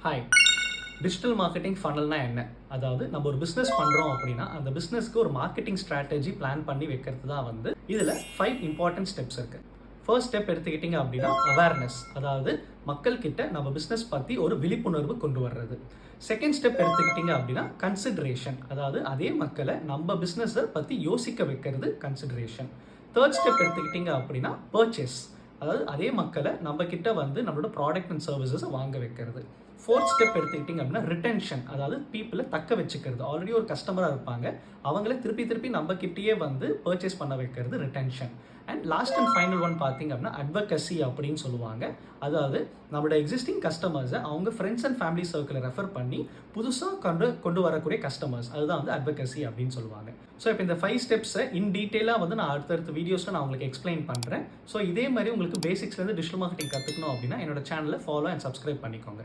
Hi, digital marketing ஃபனல்னா என்ன? அதாவது நம்ம ஒரு பிஸ்னஸ் பண்ணுறோம் அப்படின்னா அந்த பிஸ்னஸ்க்கு ஒரு மார்க்கெட்டிங் ஸ்ட்ராட்டஜி பிளான் பண்ணி வைக்கிறது தான் இதில் 5 இம்பார்ட்டன்ட் ஸ்டெப்ஸ் இருக்குது. ஃபர்ஸ்ட் ஸ்டெப் எடுத்துக்கிட்டிங்க அப்படின்னா அவேர்னஸ், அதாவது மக்கள்கிட்ட நம்ம பிஸ்னஸ் பற்றி ஒரு விழிப்புணர்வு கொண்டு வர்றது. செகண்ட் ஸ்டெப் எடுத்துக்கிட்டிங்க அப்படின்னா கன்சிடரேஷன், அதாவது அதே மக்களை நம்ம பிஸ்னஸை பற்றி யோசிக்க வைக்கிறது கன்சிடரேஷன். தேர்ட் ஸ்டெப் எடுத்துக்கிட்டிங்க அப்படின்னா பர்ச்சேஸ், அதாவது அதே மக்களை நம்ம கிட்ட நம்மளோட ப்ராடக்ட் அண்ட் சர்வீசஸை வாங்க வைக்கிறது. ஃபோர்த் ஸ்டெப் எடுத்துக்கிட்டிங்க அப்படின்னா ரிட்டென்ஷன், அதாவது பீப்புளை தக்க வச்சுக்கிறது. ஆல்ரெடி ஒரு கஸ்டமராக இருப்பாங்க, அவங்கள திருப்பி நம்ம கிட்டேயே பர்ச்சேஸ் பண்ண வைக்கிறது retention. And last and final one பார்த்தீங்க அப்படின்னா அட்வொகசி அப்படின்னு சொல்லுவாங்க. அதாவது நம்மளோட எக்ஸிஸ்டிங் கஸ்டமர்ஸை அவங்க ஃப்ரெண்ட்ஸ் அண்ட் ஃபேமிலி சர்க்கிளை ரெஃபர் பண்ணி புதுசாக கொண்டு வரக்கூடிய கஸ்டமர்ஸ், அதுதான் அட்வொகசி அப்படின்னு சொல்லுவாங்க. ஸோ இப்போ இந்த 5 ஸ்டெப்ஸை இன் டீட்டெயிலாக நான் அடுத்தடுத்த வீடியோஸில் நான் உங்களுக்கு எக்ஸ்பிளைன் பண்ணுறேன். ஸோ இதே மாதிரி உங்களுக்கு பேசிக்ஸ்லேருந்து டிஜிட்டல் மார்க்கெட்டிங் கற்றுக்கணும் அப்படின்னா என்னோட சேனலை ஃபாலோ அண்ட் சப்ஸ்கிரைப் பண்ணிக்கோங்க.